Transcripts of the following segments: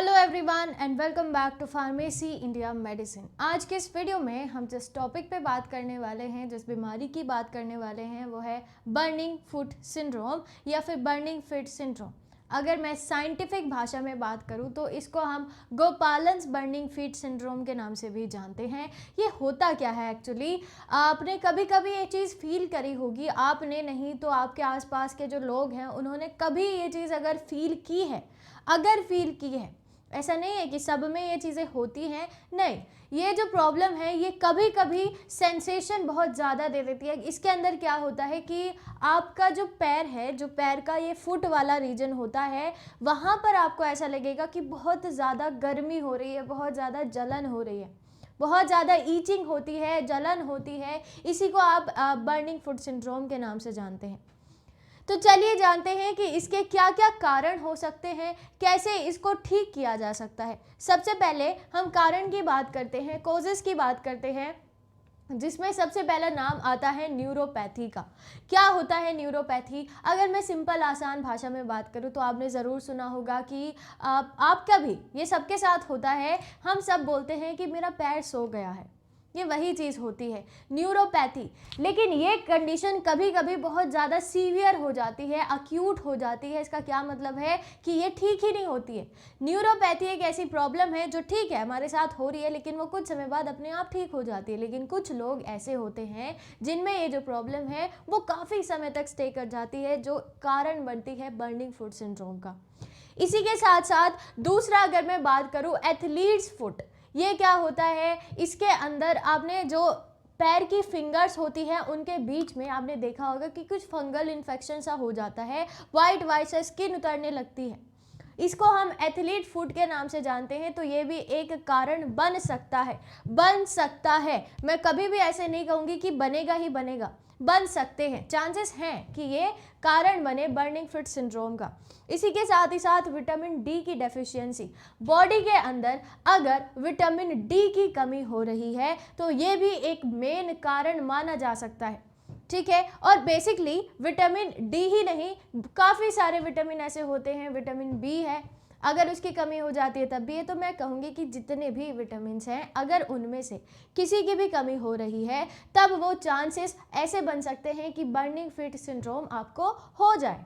Hello everyone and welcome back to pharmacy India medicine. आज के इस वीडियो में हम जिस टॉपिक पे बात करने वाले हैं, जिस बीमारी की बात करने वाले हैं, वो है बर्निंग फुट सिंड्रोम या फिर बर्निंग फीट सिंड्रोम। अगर मैं साइंटिफिक भाषा में बात करूं तो इसको हम गोपालन्स बर्निंग फीट सिंड्रोम के नाम से भी जानते हैं। ये होता क्या है एक्चुअली, आपने कभी कभी ये चीज़ फील करी होगी, आपने नहीं तो आपके आसपास के जो लोग हैं उन्होंने कभी ये चीज़ अगर फील की है, ऐसा नहीं है कि सब में ये चीज़ें होती हैं, नहीं, ये जो प्रॉब्लम है ये कभी कभी सेंसेशन बहुत ज़्यादा दे देती है। इसके अंदर क्या होता है कि आपका जो पैर है, जो पैर का ये फुट वाला रीजन होता है, वहाँ पर आपको ऐसा लगेगा कि बहुत ज़्यादा गर्मी हो रही है, बहुत ज़्यादा जलन हो रही है, बहुत ज़्यादा ईचिंग होती है, जलन होती है। इसी को आप बर्निंग फुट सिंड्रोम के नाम से जानते हैं। तो चलिए जानते हैं कि इसके क्या क्या कारण हो सकते हैं, कैसे इसको ठीक किया जा सकता है। सबसे पहले हम कारण की बात करते हैं, कॉजेस की बात करते हैं, जिसमें सबसे पहला नाम आता है न्यूरोपैथी का। क्या होता है न्यूरोपैथी? अगर मैं सिंपल आसान भाषा में बात करूं तो आपने ज़रूर सुना होगा कि आपका भी ये सबके साथ होता है, हम सब बोलते हैं कि मेरा पैर सो गया है, ये वही चीज़ होती है न्यूरोपैथी। लेकिन ये कंडीशन कभी कभी बहुत ज़्यादा सीवियर हो जाती है, अक्यूट हो जाती है। इसका क्या मतलब है कि ये ठीक ही नहीं होती है। न्यूरोपैथी एक ऐसी प्रॉब्लम है जो ठीक है हमारे साथ हो रही है, लेकिन वो कुछ समय बाद अपने आप ठीक हो जाती है। लेकिन कुछ लोग ऐसे होते हैं जिनमें ये जो प्रॉब्लम है वो काफ़ी समय तक स्टे कर जाती है, जो कारण बनती है बर्निंग फुट सिंड्रोम का। इसी के साथ साथ दूसरा अगर मैं बात करूँ, एथलीट्स फुट, ये क्या होता है? इसके अंदर आपने जो पैर की फिंगर्स होती हैं उनके बीच में आपने देखा होगा कि कुछ फंगल इन्फेक्शन सा हो जाता है, वाइट वाइट सा स्किन उतरने लगती है। इसको हम एथलीट फुट के नाम से जानते हैं। तो ये भी एक कारण बन सकता है। मैं कभी भी ऐसे नहीं कहूँगी कि बनेगा ही बनेगा, बन सकते हैं, चांसेस हैं कि ये कारण बने बर्निंग फुट सिंड्रोम का। इसी के साथ ही साथ विटामिन डी की डेफिशिएंसी, बॉडी के अंदर अगर विटामिन डी की कमी हो रही है तो ये भी एक मेन कारण माना जा सकता है, ठीक है। और बेसिकली विटामिन डी ही नहीं, काफ़ी सारे विटामिन ऐसे होते हैं, विटामिन बी है, अगर उसकी कमी हो जाती है तब भी। ये तो मैं कहूँगी कि जितने भी विटामिन हैं अगर उनमें से किसी की भी कमी हो रही है तब वो चांसेस ऐसे बन सकते हैं कि बर्निंग फीट सिंड्रोम आपको हो जाए।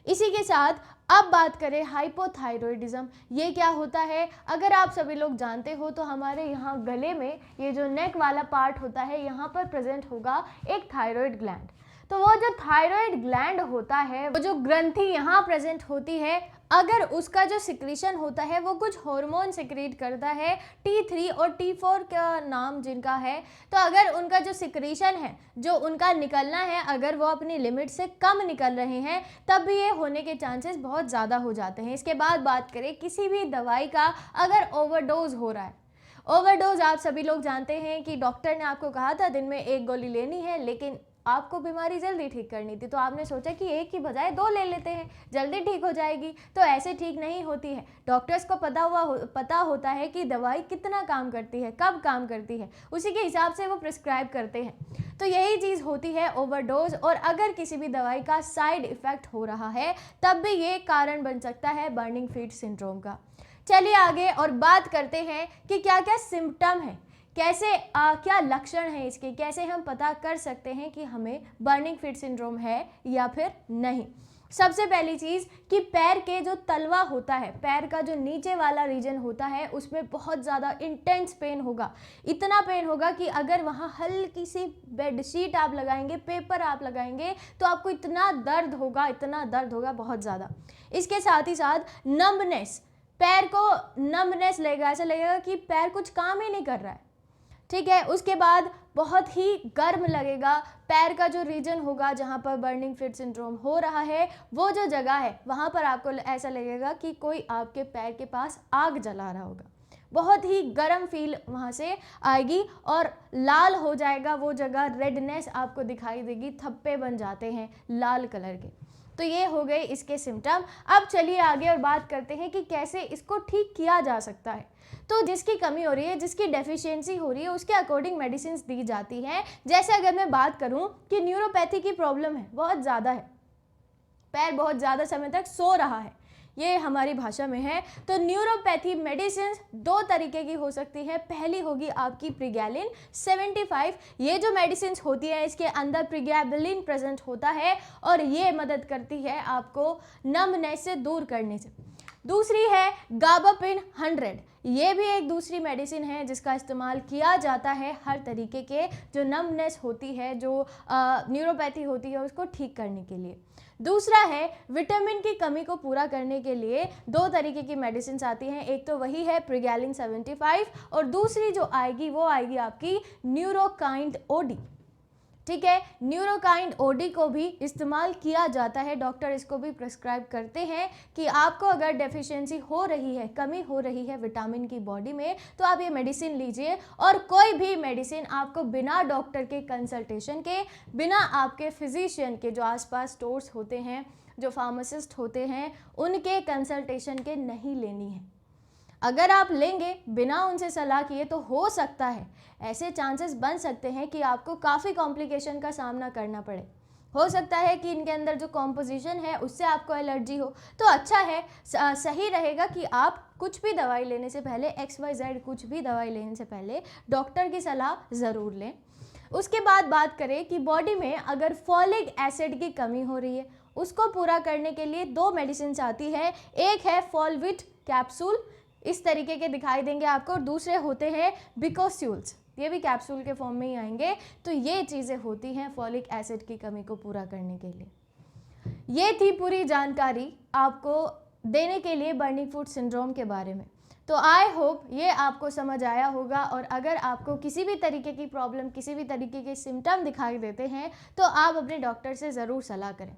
इसी के साथ अब बात करें हाइपोथायरॉयडिज्म, ये क्या होता है? अगर आप सभी लोग जानते हो तो हमारे यहाँ गले में ये जो नेक वाला पार्ट होता है, यहाँ पर प्रेजेंट होगा एक थायराइड ग्लैंड। तो वो जो थायराइड ग्लैंड होता है, वो जो ग्रंथि यहाँ प्रेजेंट होती है, अगर उसका जो सिक्रीशन होता है वो कुछ हार्मोन सिक्रीट करता है, T3 और T4 का नाम जिनका है। तो अगर उनका जो सिक्रीशन है, जो उनका निकलना है, अगर वो अपनी लिमिट से कम निकल रहे हैं तब भी ये होने के चांसेस बहुत ज़्यादा हो जाते हैं। इसके बाद बात करें किसी भी दवाई का अगर ओवरडोज हो रहा है, ओवरडोज आप सभी लोग जानते हैं कि डॉक्टर ने आपको कहा था दिन में 1 गोली लेनी है, लेकिन आपको बीमारी जल्दी ठीक करनी थी तो आपने सोचा कि एक की बजाय 2 ले लेते हैं, जल्दी ठीक हो जाएगी। तो ऐसे ठीक नहीं होती है। डॉक्टर्स को पता होता है कि दवाई कितना काम करती है, कब काम करती है, उसी के हिसाब से वो प्रिस्क्राइब करते हैं। तो यही चीज़ होती है ओवरडोज। और अगर किसी भी दवाई का साइड इफ़ेक्ट हो रहा है तब भी ये कारण बन सकता है बर्निंग फीट सिंड्रोम का। चलिए आगे और बात करते हैं कि क्या क्या सिम्टम है, कैसे क्या लक्षण है इसके, कैसे हम पता कर सकते हैं कि हमें बर्निंग फीट सिंड्रोम है या फिर नहीं। सबसे पहली चीज़ कि पैर के जो तलवा होता है, पैर का जो नीचे वाला रीजन होता है, उसमें बहुत ज़्यादा इंटेंस पेन होगा। इतना पेन होगा कि अगर वहाँ हल्की सी बेडशीट आप लगाएंगे, पेपर आप लगाएंगे तो आपको इतना दर्द होगा बहुत ज़्यादा। इसके साथ ही साथ नम्बनेस, पैर को नम्बनेस लगेगा, ऐसा लगेगा कि पैर कुछ काम ही नहीं कर रहा है, ठीक है। उसके बाद बहुत ही गर्म लगेगा, पैर का जो रीजन होगा जहाँ पर बर्निंग फीट सिंड्रोम हो रहा है, वो जो जगह है वहाँ पर आपको ऐसा लगेगा कि कोई आपके पैर के पास आग जला रहा होगा, बहुत ही गर्म फील वहाँ से आएगी और लाल हो जाएगा वो जगह, रेडनेस आपको दिखाई देगी, थप्पे बन जाते हैं लाल कलर के। तो ये हो गए इसके सिम्टम। अब चलिए आगे और बात करते हैं कि कैसे इसको ठीक किया जा सकता है। तो जिसकी कमी हो रही है, जिसकी डेफिशिएंसी हो रही है, उसके अकॉर्डिंग मेडिसिन दी जाती हैं। जैसे अगर मैं बात करूं कि न्यूरोपैथी की प्रॉब्लम है, बहुत ज़्यादा है, पैर बहुत ज़्यादा समय तक सो रहा है, ये हमारी भाषा में है। तो न्यूरोपैथी मेडिसिन दो तरीके की हो सकती है। पहली होगी आपकी प्रिगैलिन 75। ये जो मेडिसिन होती है इसके अंदर प्रिगैबलिन प्रेजेंट होता है और ये मदद करती है आपको नमनेस से दूर करने से। दूसरी है गाबापिन 100। ये भी एक दूसरी मेडिसिन है जिसका इस्तेमाल किया जाता है हर तरीके के जो नमनेस होती है, जो न्यूरोपैथी होती है, उसको ठीक करने के लिए। दूसरा है विटामिन की कमी को पूरा करने के लिए दो तरीके की मेडिसिन आती हैं। एक तो वही है प्रिगैलिन 75 और दूसरी जो आएगी वो आएगी आपकी न्यूरोकाइंड ओडी। ठीक है, न्यूरोकाइंड ओडी को भी इस्तेमाल किया जाता है। डॉक्टर इसको भी प्रिस्क्राइब करते हैं कि आपको अगर डेफिशिएंसी हो रही है, कमी हो रही है विटामिन की बॉडी में, तो आप ये मेडिसिन लीजिए। और कोई भी मेडिसिन आपको बिना डॉक्टर के कंसल्टेशन के, बिना आपके फिजिशियन के, जो आसपास स्टोर्स होते हैं, जो फार्मासिस्ट होते हैं, उनके कंसल्टेशन के नहीं लेनी है। अगर आप लेंगे बिना उनसे सलाह किए तो हो सकता है, ऐसे चांसेस बन सकते हैं कि आपको काफ़ी कॉम्प्लिकेशन का सामना करना पड़े। हो सकता है कि इनके अंदर जो कॉम्पोजिशन है उससे आपको एलर्जी हो। तो अच्छा है, सही रहेगा कि आप कुछ भी दवाई लेने से पहले, XYZ कुछ भी दवाई लेने से पहले डॉक्टर की सलाह ज़रूर लें। उसके बाद बात करें कि बॉडी में अगर फॉलिक एसिड की कमी हो रही है, उसको पूरा करने के लिए दो मेडिसिन आती है। एक है फॉलविट कैप्सूल, इस तरीके के दिखाई देंगे आपको, और दूसरे होते हैं बिकोस्यूल्स, ये भी कैप्सूल के फॉर्म में ही आएंगे। तो ये चीज़ें होती हैं फॉलिक एसिड की कमी को पूरा करने के लिए। ये थी पूरी जानकारी आपको देने के लिए बर्निंग फूड सिंड्रोम के बारे में। तो आई होप ये आपको समझ आया होगा, और अगर आपको किसी भी तरीके की प्रॉब्लम, किसी भी तरीके के सिम्टम दिखाई देते हैं तो आप अपने डॉक्टर से ज़रूर सलाह करें।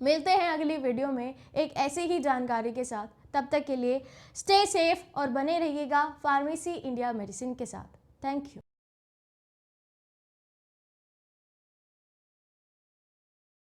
मिलते हैं अगली वीडियो में एक ऐसी ही जानकारी के साथ। तब तक के लिए स्टे सेफ और बने रहिएगा फार्मेसी इंडिया मेडिसिन के साथ। Thank you.